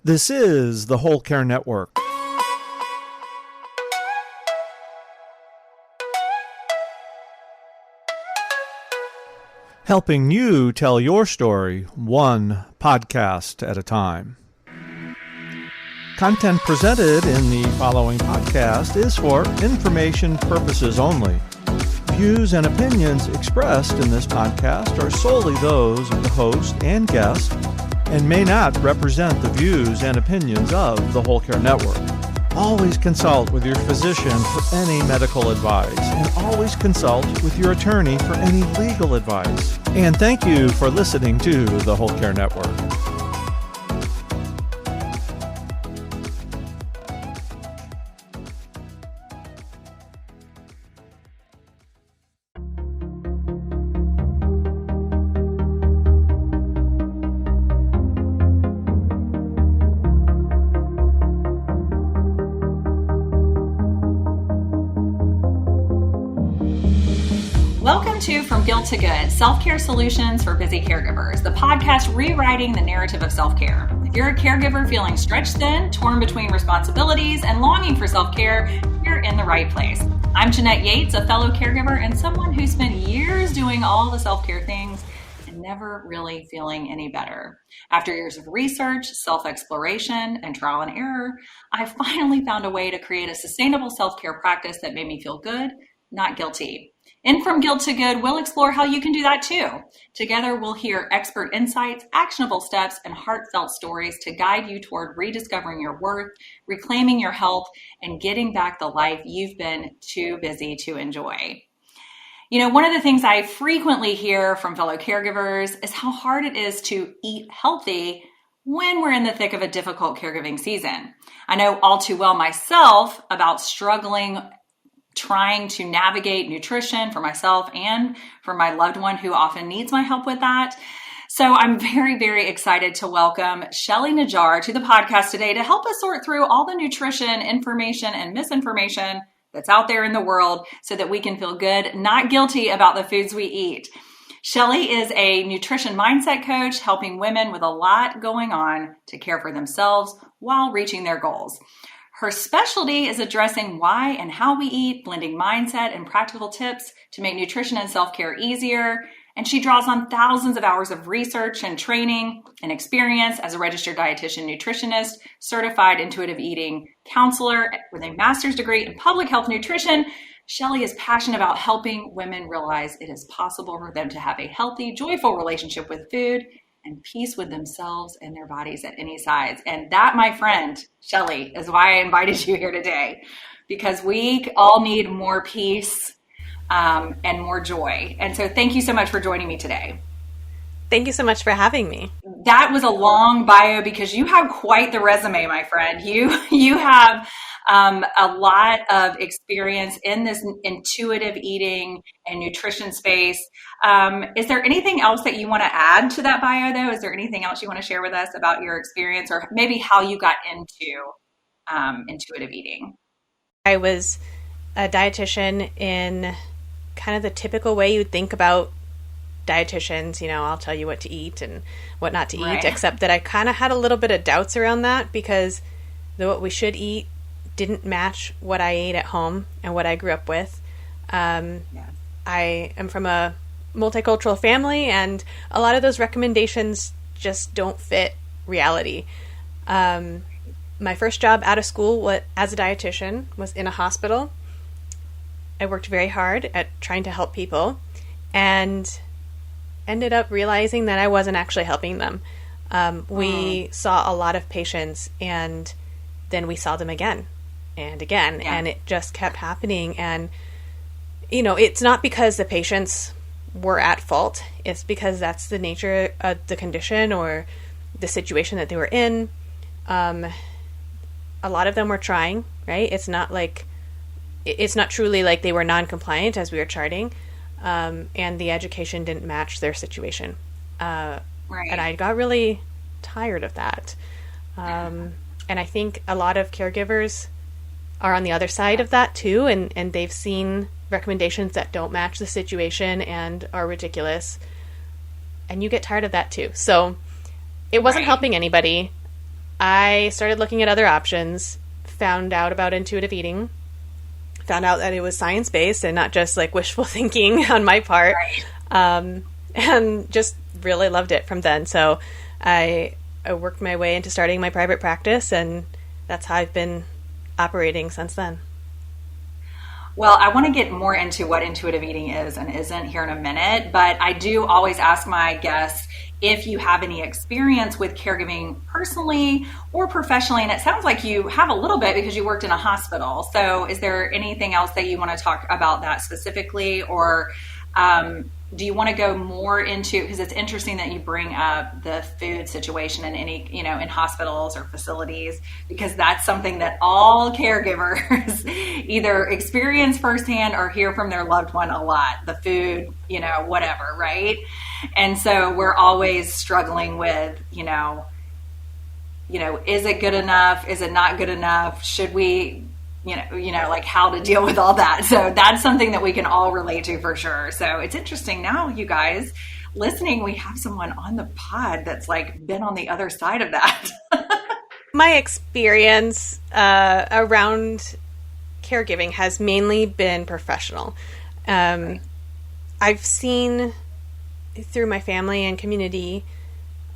This is the Whole Care Network. Helping you tell your story one podcast at a time. Content presented in the following podcast is for information purposes only. Views and opinions expressed in this podcast are solely those of the host and guest and may not represent the views and opinions of the Whole Care Network. Always consult with your physician for any medical advice, and always consult with your attorney for any legal advice. And thank you for listening to the Whole Care Network. Welcome to From Guilt to Good, Self-Care Solutions for Busy Caregivers, the podcast rewriting the narrative of self-care. If you're a caregiver feeling stretched thin, torn between responsibilities, and longing for self-care, you're in the right place. I'm Jeanette Yates, a fellow caregiver and someone who spent years doing all the self-care things and never really feeling any better. After years of research, self-exploration, and trial and error, I finally found a way to create a sustainable self-care practice that made me feel good, not guilty. In From Guilt to Good, we'll explore how you can do that too. Together, we'll hear expert insights, actionable steps, and heartfelt stories to guide you toward rediscovering your worth, reclaiming your health, and getting back the life you've been too busy to enjoy. You know, one of the things I frequently hear from fellow caregivers is how hard it is to eat healthy when we're in the thick of a difficult caregiving season. I know all too well myself about struggling trying to navigate nutrition for myself and for my loved one who often needs my help with that. So I'm very, very excited to welcome Shelly Najjar to the podcast today to help us sort through all the nutrition, information, and misinformation that's out there in the world so that we can feel good, not guilty about the foods we eat. Shelley is a nutrition mindset coach helping women with a lot going on to care for themselves while reaching their goals. Her specialty is addressing why and how we eat, blending mindset and practical tips to make nutrition and self-care easier. And she draws on thousands of hours of research and training and experience as a registered dietitian nutritionist, certified intuitive eating counselor with a master's degree in public health nutrition. Shelley is passionate about helping women realize it is possible for them to have a healthy, joyful relationship with food and peace with themselves and their bodies at any size. And that, my friend, Shelley, is why I invited you here today, because we all need more peace and more joy. And so thank you so much for joining me today. Thank you so much for having me. That was a long bio because you have quite the resume, my friend. You have a lot of experience in this intuitive eating and nutrition space. Is there anything else that you want to add to that bio, though? Is there anything else you want to share with us about your experience or maybe how you got into intuitive eating? I was a dietitian in kind of the typical way you'd think about dietitians. You know, I'll tell you what to eat and what not to eat, except that I kind of had a little bit of doubts around that because what we should eat didn't match what I ate at home and what I grew up with. I am from a multicultural family, and a lot of those recommendations just don't fit reality. My first job out of school as a dietitian was in a hospital. I worked very hard at trying to help people and ended up realizing that I wasn't actually helping them. We saw a lot of patients, and then we saw them again and again, and it just kept happening. And, you know, it's not because the patients were at fault. It's because that's the nature of the condition or the situation that they were in. A lot of them were trying, right? It's not truly like they were non-compliant as we were charting, and the education didn't match their situation. And I got really tired of that. And I think a lot of caregivers are on the other side of that too, and they've seen recommendations that don't match the situation and are ridiculous. And you get tired of that too. So it wasn't helping anybody. I started looking at other options, found out about intuitive eating, found out that it was science-based and not just like wishful thinking on my part, and just really loved it from then. So I worked my way into starting my private practice, and that's how I've been operating since then. Well, I want to get more into what intuitive eating is and isn't here in a minute, but I do always ask my guests if you have any experience with caregiving personally or professionally, and it sounds like you have a little bit because you worked in a hospital. So is there anything else that you want to talk about that specifically, or do you want to go more into, because it's interesting that you bring up the food situation in any, in hospitals or facilities, because that's something that all caregivers either experience firsthand or hear from their loved one a lot, the food, whatever, right? And so we're always struggling with, is it good enough? Is it not good enough? Should we, like how to deal with all that. So that's something that we can all relate to for sure. So it's interesting now, you guys listening, we have someone on the pod that's like been on the other side of that. My experience around caregiving has mainly been professional. I've seen through my family and community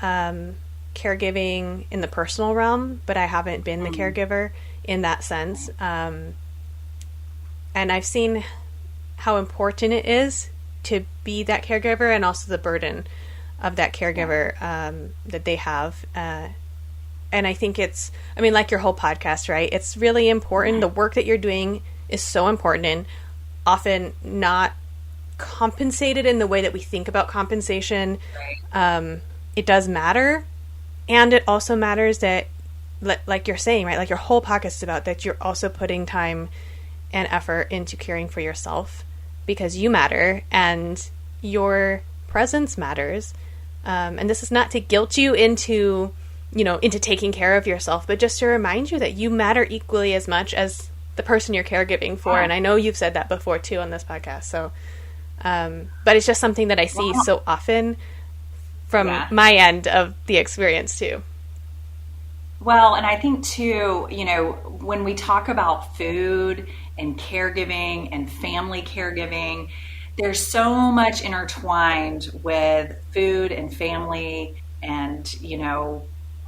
caregiving in the personal realm, but I haven't been the caregiver in that sense. And I've seen how important it is to be that caregiver, and also the burden of that caregiver that they have. And I think it's, like your whole podcast, right? It's really important. The work that you're doing is so important and often not compensated in the way that we think about compensation. It does matter. And it also matters that, like you're saying, right? Like your whole podcast is about that you're also putting time and effort into caring for yourself, because you matter and your presence matters. And this is not to guilt you into taking care of yourself, but just to remind you that you matter equally as much as the person you're caregiving for. And I know you've said that before too on this podcast. So, but it's just something that I see so often from my end of the experience too. Well, and I think too, when we talk about food and caregiving and family caregiving, there's so much intertwined with food and family and,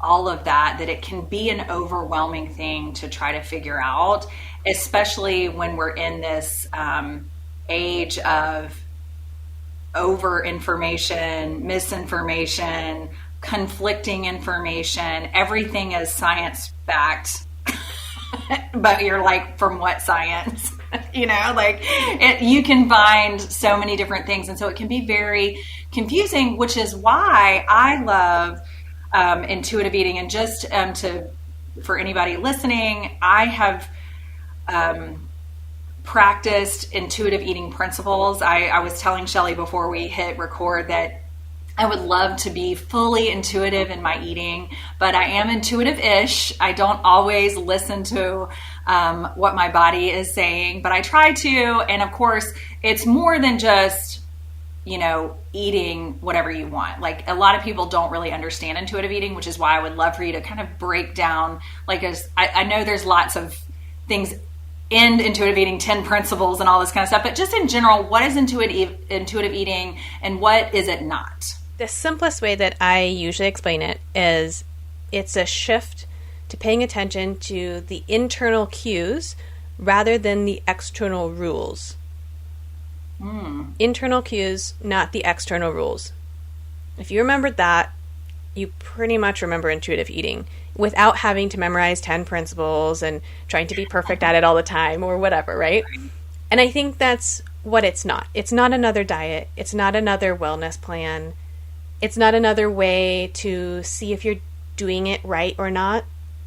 all of that it can be an overwhelming thing to try to figure out, especially when we're in this age of over information, misinformation, conflicting information. Everything is science backed, but you're like, from what science? You can find so many different things, and so it can be very confusing, which is why I love intuitive eating. And just for anybody listening, I have practiced intuitive eating principles. I was telling Shelley before we hit record that I would love to be fully intuitive in my eating, but I am intuitive-ish. I don't always listen to what my body is saying, but I try to. And of course, it's more than just, eating whatever you want. Like, a lot of people don't really understand intuitive eating, which is why I would love for you to kind of break down, I know there's lots of things in intuitive eating, 10 principles and all this kind of stuff, but just in general, what is intuitive eating and what is it not? The simplest way that I usually explain it is it's a shift to paying attention to the internal cues rather than the external rules. Internal cues, not the external rules. If you remembered that, you pretty much remember intuitive eating without having to memorize 10 principles and trying to be perfect at it all the time or whatever, right? And I think that's what it's not. It's not another diet. It's not another wellness plan. It's not another way to see if you're doing it right or not,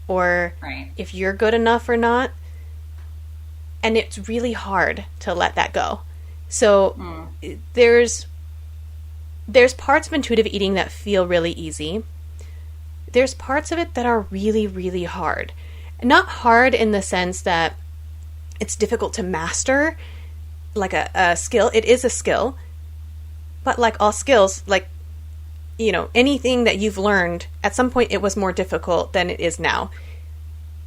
or if you're good enough or not. And it's really hard to let that go. So there's parts of intuitive eating that feel really easy. There's parts of it that are really, really hard. Not hard in the sense that it's difficult to master, like a skill. It is a skill. But like all skills, like anything that you've learned, at some point it was more difficult than it is now.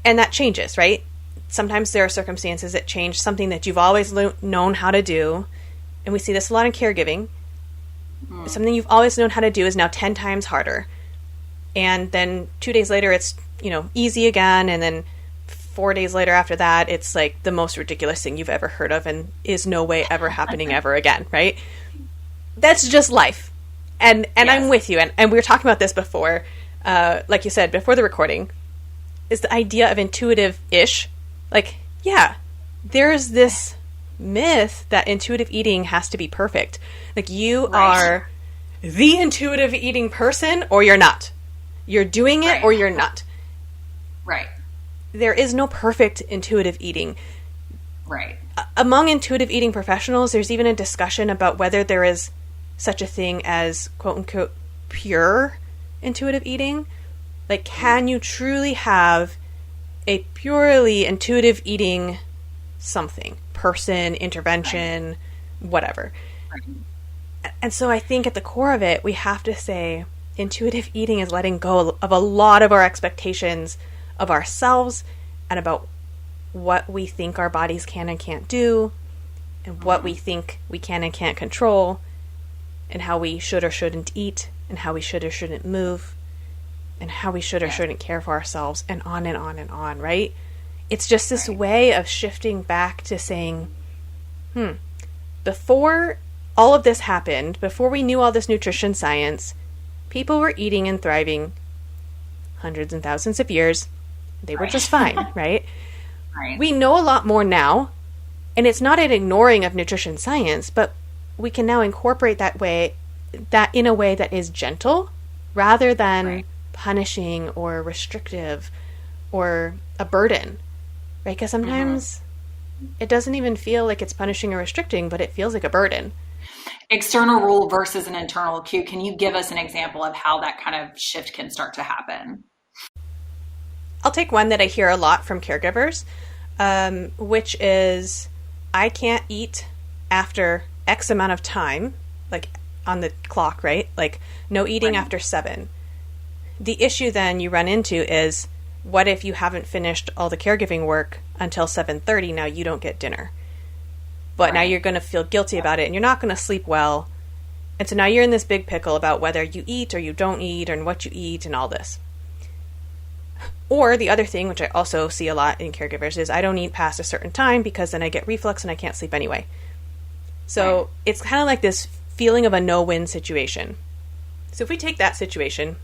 And that changes, right? Sometimes there are circumstances that change something that you've always known how to do. And we see this a lot in caregiving. Something you've always known how to do is now 10 times harder. And then 2 days later, it's, easy again. And then 4 days later after that, it's like the most ridiculous thing you've ever heard of and is no way ever happening ever again, right? That's just life. And yes. I'm with you. And we were talking about this before, like you said, before the recording, is the idea of intuitive-ish. Like, yeah, there's this myth that intuitive eating has to be perfect. Like, you are the intuitive eating person or you're not. You're doing it or you're not. Right. There is no perfect intuitive eating. Right. Among intuitive eating professionals, there's even a discussion about whether there is such a thing as quote-unquote pure intuitive eating. Like, can you truly have a purely intuitive eating something, person, intervention, whatever. Right. And so I think at the core of it, we have to say intuitive eating is letting go of a lot of our expectations of ourselves and about what we think our bodies can and can't do and what we think we can and can't control and how we should or shouldn't eat and how we should or shouldn't move and how we should or shouldn't care for ourselves, and on and on and on, right? It's just this way of shifting back to saying, before all of this happened, before we knew all this nutrition science, people were eating and thriving hundreds and thousands of years. They were just fine, right? We know a lot more now, and it's not an ignoring of nutrition science, but we can now incorporate that in a way that is gentle rather than punishing or restrictive or a burden, right? Because sometimes it doesn't even feel like it's punishing or restricting, but it feels like a burden. External rule versus an internal cue. Can you give us an example of how that kind of shift can start to happen? I'll take one that I hear a lot from caregivers, which is, I can't eat after X amount of time, like on the clock, right? Like no eating after 7. The issue then you run into is, what if you haven't finished all the caregiving work until 7:30? Now you don't get dinner. But now you're going to feel guilty about it and you're not going to sleep well. And so now you're in this big pickle about whether you eat or you don't eat and what you eat and all this. Or the other thing, which I also see a lot in caregivers, is I don't eat past a certain time because then I get reflux and I can't sleep anyway. So it's kind of like this feeling of a no-win situation. So if we take that situation,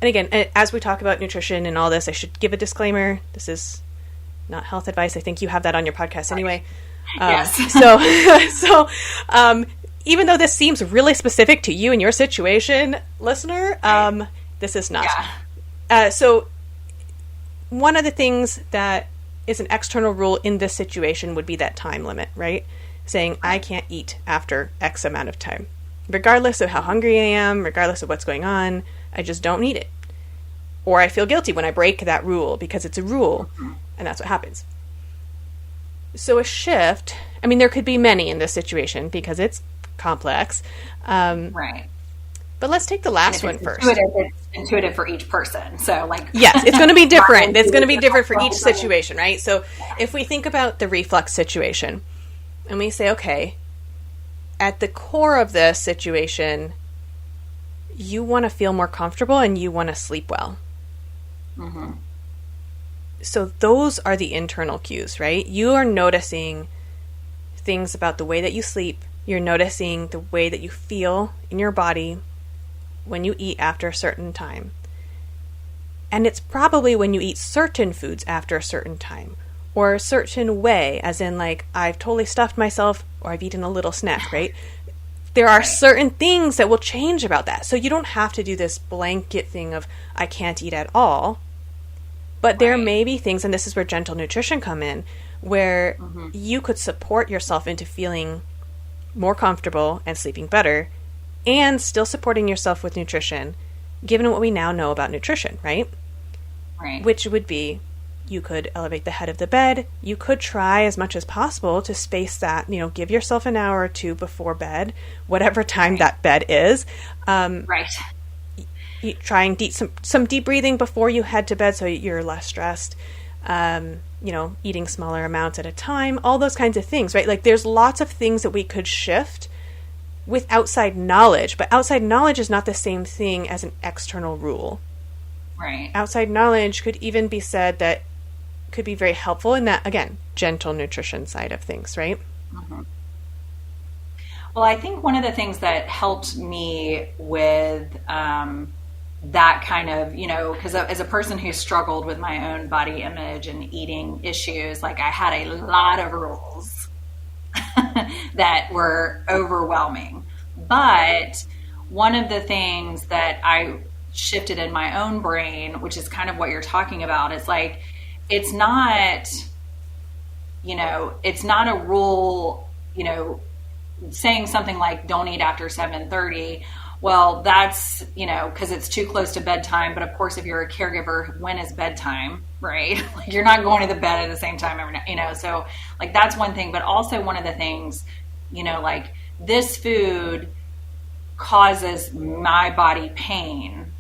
and again, as we talk about nutrition and all this, I should give a disclaimer. This is not health advice. I think you have that on your podcast anyway. Yes. So even though this seems really specific to you and your situation, listener, this is not. Yeah. So one of the things that is an external rule in this situation would be that time limit, right? Saying I can't eat after X amount of time. Regardless of how hungry I am, regardless of what's going on, I just don't need it. Or I feel guilty when I break that rule because it's a rule, and that's what happens. So a shift, I mean, there could be many in this situation because it's complex. Right. But let's take the last one first. It's intuitive for each person. So yes, it's going to be different. It's going to be different for each situation, right? So if we think about the reflux situation and we say, okay, at the core of this situation, you want to feel more comfortable and you want to sleep well. Mm-hmm. So those are the internal cues, right? You are noticing things about the way that you sleep. You're noticing the way that you feel in your body when you eat after a certain time. And it's probably when you eat certain foods after a certain time or a certain way, as in like, I've totally stuffed myself or I've eaten a little snack, right? There are certain things that will change about that. So you don't have to do this blanket thing of, I can't eat at all. But there may be things, and this is where gentle nutrition come in, where you could support yourself into feeling more comfortable and sleeping better and still supporting yourself with nutrition, given what we now know about nutrition, right? Right. Which would be You could elevate the head of the bed. You could try as much as possible to space that, give yourself an hour or two before bed, whatever time that bed is. Right. Try and some deep breathing before you head to bed so you're less stressed. Eating smaller amounts at a time, all those kinds of things, right? Like there's lots of things that we could shift with outside knowledge, but outside knowledge is not the same thing as an external rule. Right. Outside knowledge could even be said that could be very helpful in that, again, gentle nutrition side of things, right? Mm-hmm. Well, I think one of the things that helped me with that kind of, because as a person who struggled with my own body image and eating issues, like I had a lot of rules that were overwhelming. But one of the things that I shifted in my own brain, which is kind of what you're talking about, is like, it's not a rule, saying something like don't eat after 7:30. Well, that's, because it's too close to bedtime. But of course, if you're a caregiver, when is bedtime, right? Like you're not going to the bed at the same time every night, so like that's one thing. But also one of the things, like this food causes my body pain.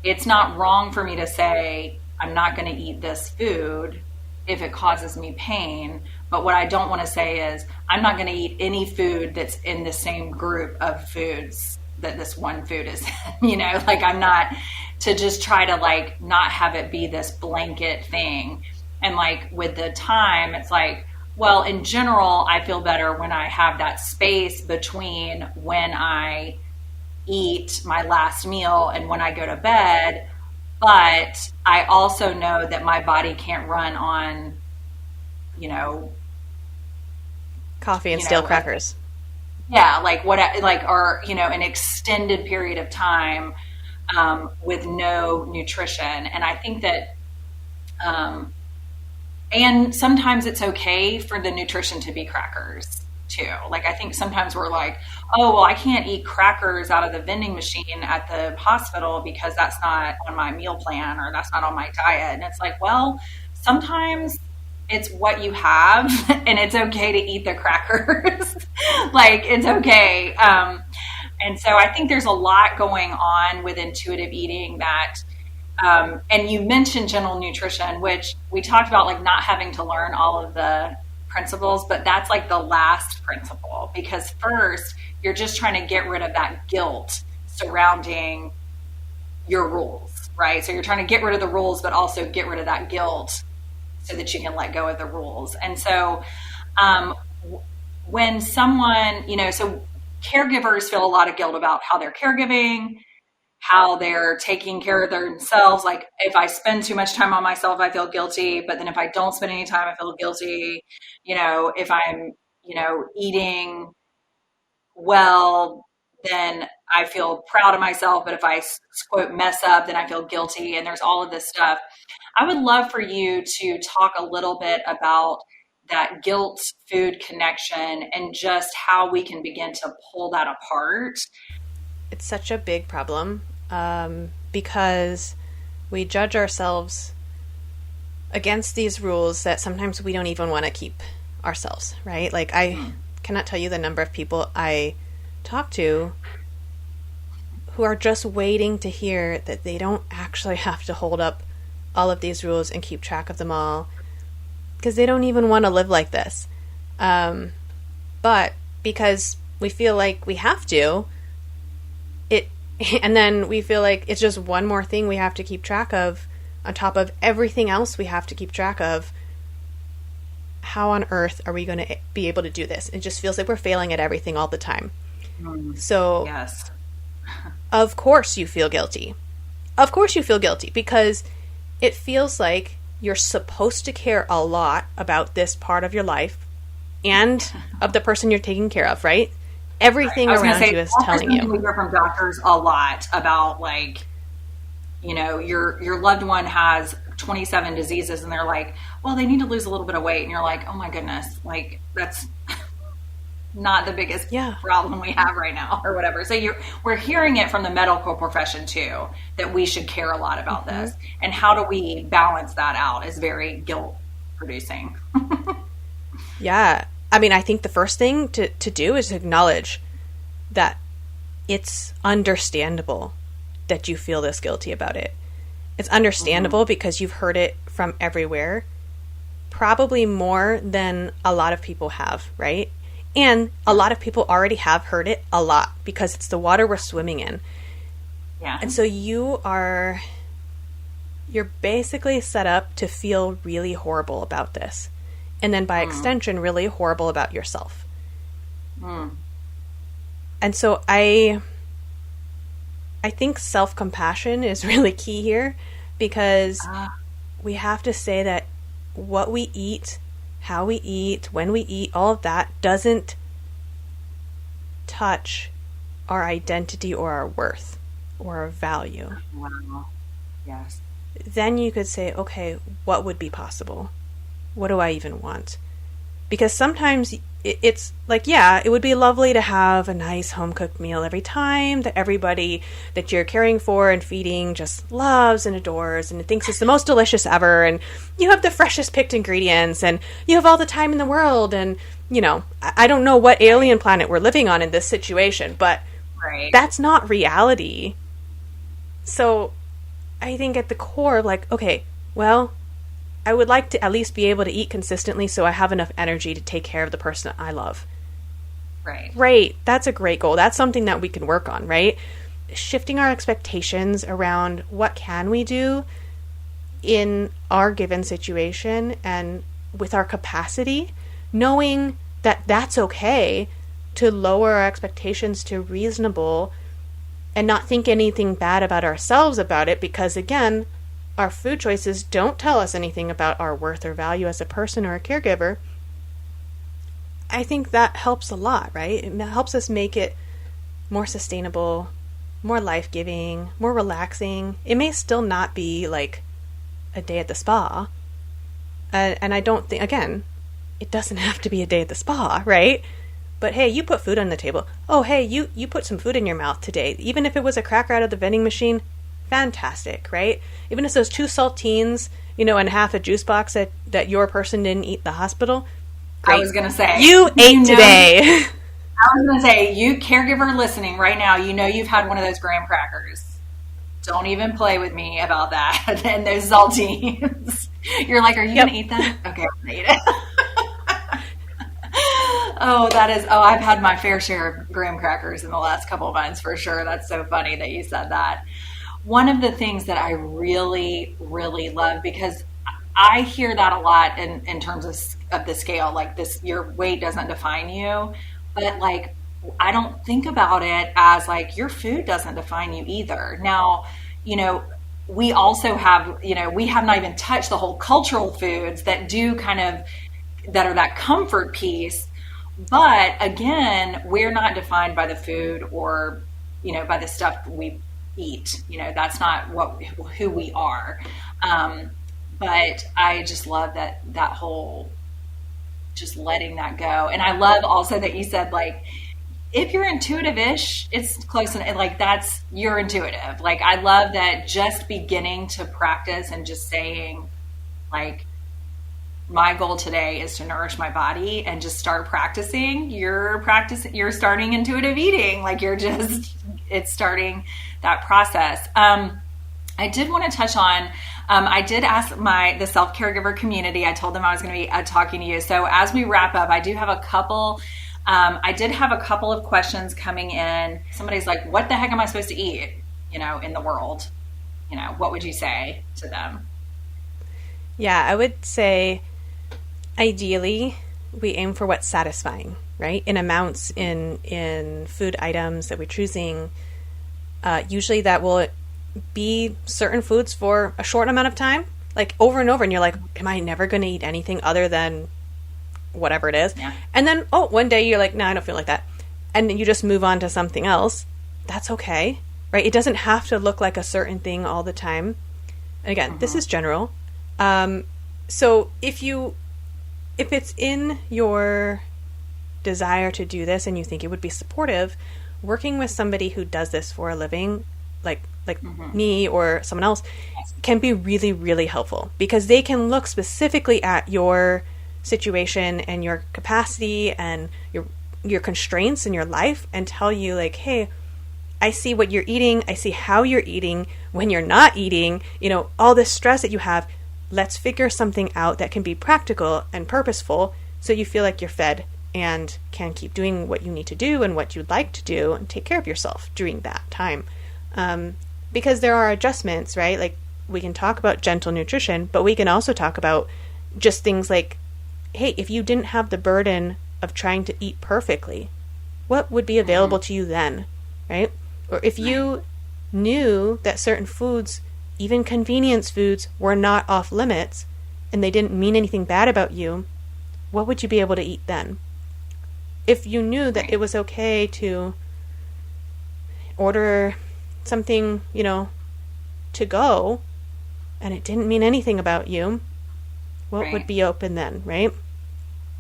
It's not wrong for me to say, I'm not going to eat this food if it causes me pain. But what I don't want to say is, I'm not going to eat any food that's in the same group of foods that this one food is, like I'm not to just try to like not have it be this blanket thing. And like with the time, it's like, well, in general, I feel better when I have that space between when I eat my last meal and when I go to bed. But I also know that my body can't run on, coffee and stale crackers. Yeah. Like or, an extended period of time, with no nutrition. And I think that, and sometimes it's okay for the nutrition to be crackers too. Like, I think sometimes we're like, oh, well, I can't eat crackers out of the vending machine at the hospital because that's not on my meal plan or that's not on my diet. And it's like, well, sometimes it's what you have and it's okay to eat the crackers. Like, it's okay. And so I think there's a lot going on with intuitive eating that, and you mentioned general nutrition, which we talked about, like not having to learn all of the principles, but that's like the last principle, because first you're just trying to get rid of that guilt surrounding your rules, right? So you're trying to get rid of the rules, but also get rid of that guilt so that you can let go of the rules. And so when someone, so caregivers feel a lot of guilt about how they're caregiving, how they're taking care of themselves. Like if I spend too much time on myself, I feel guilty. But then if I don't spend any time, I feel guilty. If I'm, eating well, then I feel proud of myself. But if I quote mess up, then I feel guilty. And there's all of this stuff. I would love for you to talk a little bit about that guilt food connection and just how we can begin to pull that apart. It's such a big problem because we judge ourselves against these rules that sometimes we don't even want to keep ourselves, right? Like I cannot tell you the number of people I talk to who are just waiting to hear that they don't actually have to hold up all of these rules and keep track of them all because they don't even want to live like this. But because we feel like we have to, and then we feel like it's just one more thing we have to keep track of on top of everything else we have to keep track of. How on earth are we going to be able to do this? It just feels like we're failing at everything all the time. So, yes. Of course you feel guilty. Of course you feel guilty because it feels like you're supposed to care a lot about this part of your life and of the person you're taking care of, right? Everything around you is telling you. We hear from doctors a lot about like, your loved one has 27 diseases and they're like, well, they need to lose a little bit of weight. And you're like, oh my goodness, like that's not the biggest problem we have right now or whatever. So we're hearing it from the medical profession too, that we should care a lot about this. And how do we balance that out is very guilt producing. Yeah. I mean, I think the first thing to do is acknowledge that it's understandable that you feel this guilty about it. It's understandable because you've heard it from everywhere, probably more than a lot of people have, right? And a lot of people already have heard it a lot because it's the water we're swimming in. Yeah. And so you're basically set up to feel really horrible about this. And then by extension, really horrible about yourself. And so I think self-compassion is really key here, because we have to say that what we eat, how we eat, when we eat, all of that doesn't touch our identity or our worth or our value. Wow. Yes. Then you could say, okay, what would be possible? What do I even want? Because sometimes it's like, yeah, it would be lovely to have a nice home-cooked meal every time that everybody that you're caring for and feeding just loves and adores and thinks it's the most delicious ever, and you have the freshest picked ingredients and you have all the time in the world, and I don't know what alien planet we're living on in this situation, but that's not reality. So I think at the core, like, okay, well, I would like to at least be able to eat consistently so I have enough energy to take care of the person I love. Right. Right. That's a great goal. That's something that we can work on, right? Shifting our expectations around what can we do in our given situation and with our capacity, knowing that that's okay to lower our expectations to reasonable and not think anything bad about ourselves about it, because again, our food choices don't tell us anything about our worth or value as a person or a caregiver. I think that helps a lot, right? It helps us make it more sustainable, more life-giving, more relaxing. It may still not be like a day at the spa. And I don't think, again, it doesn't have to be a day at the spa, right? But hey, you put food on the table. Oh, hey, you put some food in your mouth today. Even if it was a cracker out of the vending machine, fantastic, right? Even if those 2 saltines, and half a juice box that your person didn't eat in the hospital, great. I was going to say. You ate today. I was going to say, you caregiver listening right now, you've had one of those graham crackers. Don't even play with me about that. And those saltines. You're like, are you going to eat that? Okay, I'm going to eat it. I've had my fair share of graham crackers in the last couple of months for sure. That's so funny that you said that. One of the things that I really, really love, because I hear that a lot in terms of the scale, like this, your weight doesn't define you, but like, I don't think about it as like your food doesn't define you either. Now, we also have, we have not even touched the whole cultural foods that do that are that comfort piece. But again, we're not defined by the food or, by the stuff we eat. That's not who we are. But I just love that whole, just letting that go. And I love also that you said, like, if you're intuitive-ish, it's close, and like you're intuitive. Like, I love that, just beginning to practice and just saying, like, my goal today is to nourish my body, and just start practicing. You're starting intuitive eating. Like, it's starting that process. I did want to touch on, I did ask the self-caregiver community, I told them I was going to be talking to you. So as we wrap up, I did have a couple of questions coming in. Somebody's like, what the heck am I supposed to eat, in the world? What would you say to them? Yeah, I would say, ideally, we aim for what's satisfying, right? In amounts, in food items that we're choosing. Usually that will be certain foods for a short amount of time, like over and over, and you're like, am I never going to eat anything other than whatever it is? Yeah. And then, one day you're like, no, I don't feel like that. And then you just move on to something else. That's okay, right? It doesn't have to look like a certain thing all the time. And again, this is general. So if it's in your desire to do this and you think it would be supportive, working with somebody who does this for a living, like me or someone else, can be really, really helpful, because they can look specifically at your situation and your capacity and your constraints in your life and tell you like, hey, I see what you're eating. I see how you're eating when you're not eating, all this stress that you have. Let's figure something out that can be practical and purposeful so you feel like you're fed and can keep doing what you need to do and what you'd like to do and take care of yourself during that time. Because there are adjustments, right? Like, we can talk about gentle nutrition, but we can also talk about just things like, hey, if you didn't have the burden of trying to eat perfectly, what would be available to you then, right? Or if you knew that certain foods, even convenience foods, were not off limits and they didn't mean anything bad about you, what would you be able to eat then? If you knew that it was okay to order something, to go, and it didn't mean anything about you, what would be open then, right?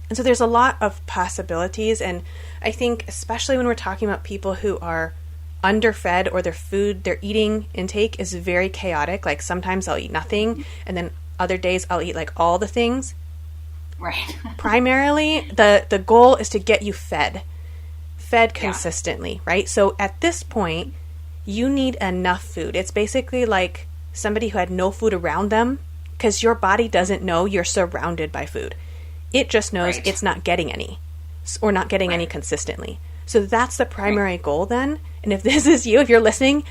And so there's a lot of possibilities, and I think especially when we're talking about people who are underfed or their eating intake is very chaotic, like sometimes I'll eat nothing, and then other days I'll eat like all the things. Right. Primarily, the goal is to get you fed consistently, right? So at this point, you need enough food. It's basically like somebody who had no food around them, because your body doesn't know you're surrounded by food. It just knows it's not getting any, or not getting any consistently. So that's the primary goal then. And if this is you, if you're listening,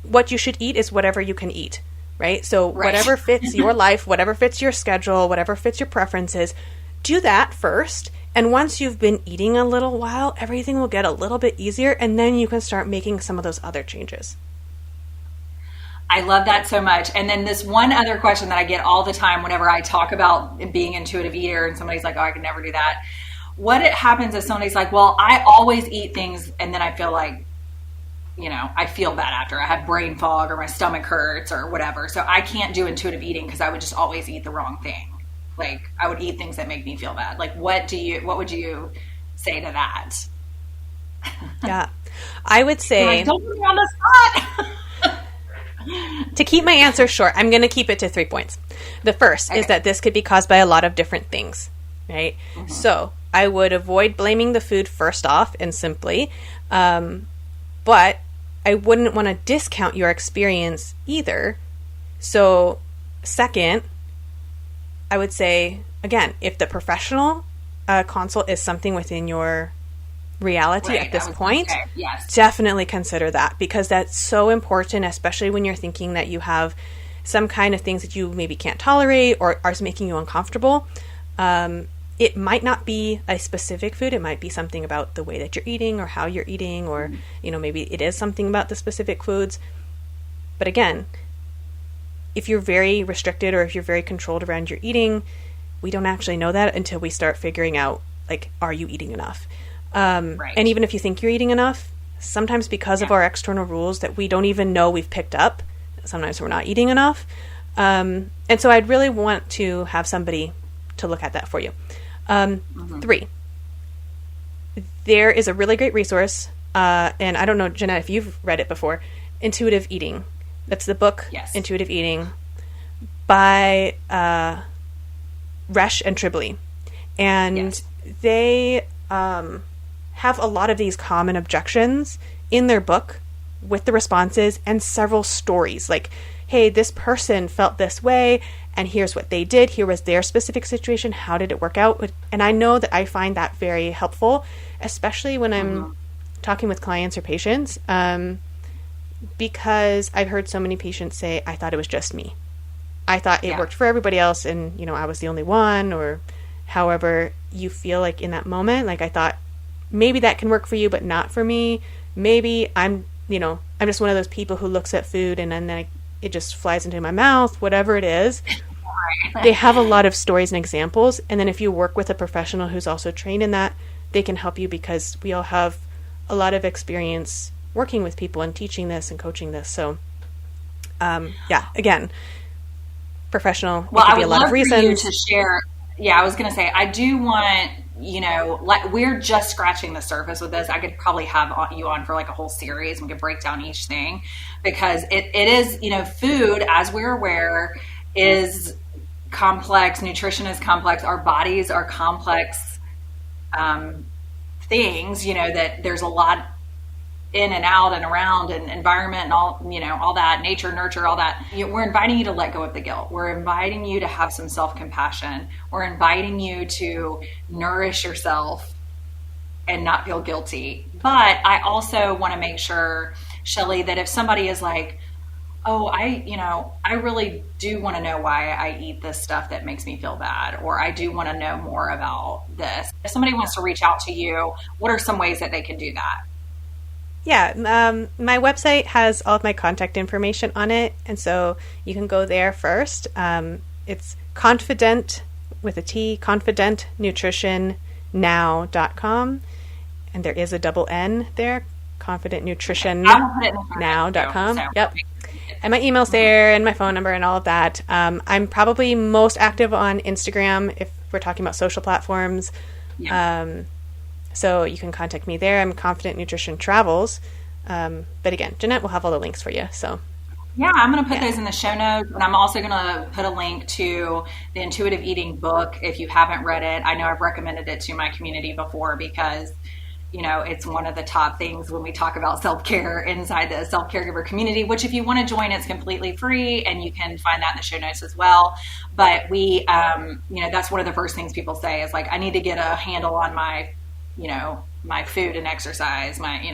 what you should eat is whatever you can eat, right? So whatever fits your life, whatever fits your schedule, whatever fits your preferences, do that first. And once you've been eating a little while, everything will get a little bit easier, and then you can start making some of those other changes. I love that so much. And then this one other question that I get all the time whenever I talk about being intuitive eater and somebody's like, oh, I could never do that. What happens if somebody's like, well, I always eat things and then I feel like, I feel bad after. I have brain fog or my stomach hurts or whatever. So I can't do intuitive eating because I would just always eat the wrong thing. Like, I would eat things that make me feel bad. Like, what would you say to that? Yeah. I would say, don't put me on the spot. To keep my answer short, I'm going to keep it to 3 points. The first is that this could be caused by a lot of different things, right? Mm-hmm. So I would avoid blaming the food first off and simply, but I wouldn't want to discount your experience either. So second, I would say, again, if the professional consult is something within your reality at this point, definitely consider that, because that's so important, especially when you're thinking that you have some kind of things that you maybe can't tolerate or are making you uncomfortable. It might not be a specific food. It might be something about the way that you're eating or how you're eating, or, maybe it is something about the specific foods. But again, if you're very restricted or if you're very controlled around your eating, we don't actually know that until we start figuring out, like, are you eating enough? And even if you think you're eating enough, sometimes because of our external rules that we don't even know we've picked up, sometimes we're not eating enough. And so I'd really want to have somebody to look at that for you. 3, there is a really great resource, and I don't know, Jeanette, if you've read it before, Intuitive Eating. That's the book, Intuitive Eating, by Resch and Tribbley. And they have a lot of these common objections in their book with the responses and several stories. Like, hey, this person felt this way, and here's what they did. Here was their specific situation. How did it work out? And I know that I find that very helpful, especially when I'm talking with clients or patients, because I've heard so many patients say, I thought it was just me. I thought it worked for everybody else, and, I was the only one, or however you feel like in that moment. Like, I thought maybe that can work for you, but not for me. Maybe I'm just one of those people who looks at food and then it just flies into my mouth, whatever it is. They have a lot of stories and examples. And then if you work with a professional who's also trained in that, they can help you, because we all have a lot of experience working with people and teaching this and coaching this. So, again, professional. Well, it could I be would a lot love of reasons. for you to share. Yeah, I was going to say, I do want like we're just scratching the surface with this. I could probably have you on for like a whole series. We could break down each thing because it is, food, as we're aware, is complex. Nutrition is complex. Our bodies are complex things, that there's a lot in and out and around and environment and all that, nature, nurture, all that. We're inviting you to let go of the guilt. We're inviting you to have some self-compassion. We're inviting you to nourish yourself and not feel guilty. But I also want to make sure, Shelley, that if somebody is like, oh, I really do want to know why I eat this stuff that makes me feel bad, or I do want to know more about this. If somebody wants to reach out to you, what are some ways that they can do that? Yeah, my website has all of my contact information on it, and so you can go there first. It's confident, with a T, confidentnutritionnow.com, and there is a double N there, confidentnutritionnow.com. So. Yep. And my email's there, and my phone number, and all of that. I'm probably most active on Instagram if we're talking about social platforms. Yeah. So you can contact me there. I'm Confident Nutrition Travels. But again, Jeanette will have all the links for you. So yeah, I'm going to put those in the show notes. And I'm also going to put a link to the Intuitive Eating book. If you haven't read it, I know I've recommended it to my community before because, it's one of the top things when we talk about self-care inside the Self-Caregiver community, which if you want to join, it's completely free and you can find that in the show notes as well. But we, that's one of the first things people say is like, I need to get a handle on my my food and exercise, and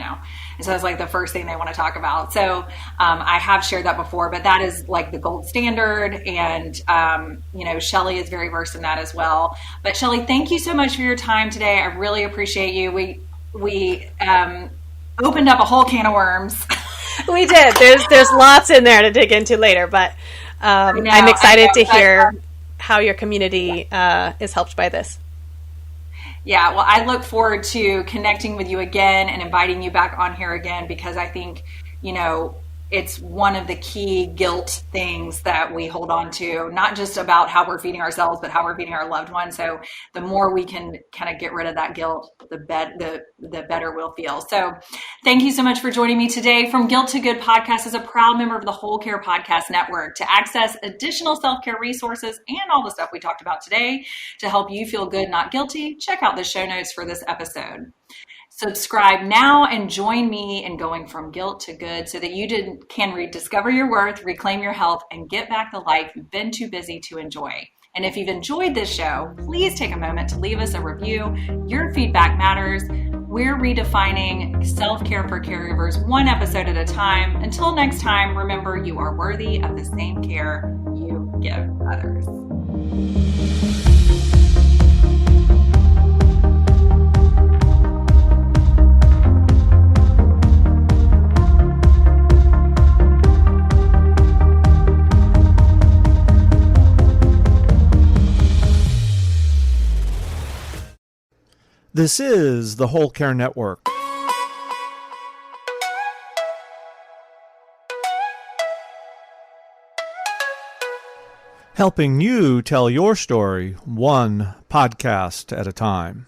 so it's like the first thing they want to talk about. So I have shared that before, but that is like the gold standard. And, Shelley is very versed in that as well. But Shelley, thank you so much for your time today. I really appreciate you. We opened up a whole can of worms. We did. There's lots in there to dig into later, but I'm excited to hear how your community is helped by this. Yeah, well, I look forward to connecting with you again and inviting you back on here again because I think, it's one of the key guilt things that we hold on to, not just about how we're feeding ourselves, but how we're feeding our loved ones. So the more we can kind of get rid of that guilt, the better we'll feel. So thank you so much for joining me today. From Guilt to Good podcast is a proud member of the Whole Care Podcast Network. To access additional self-care resources and all the stuff we talked about today to help you feel good, not guilty, check out the show notes for this episode. Subscribe now and join me in going from guilt to good so that you can rediscover your worth, reclaim your health, and get back the life you've been too busy to enjoy. And if you've enjoyed this show, please take a moment to leave us a review. Your feedback matters. We're redefining self-care for caregivers one episode at a time. Until next time, remember you are worthy of the same care you give others. This is the Whole Care Network. Helping you tell your story one podcast at a time.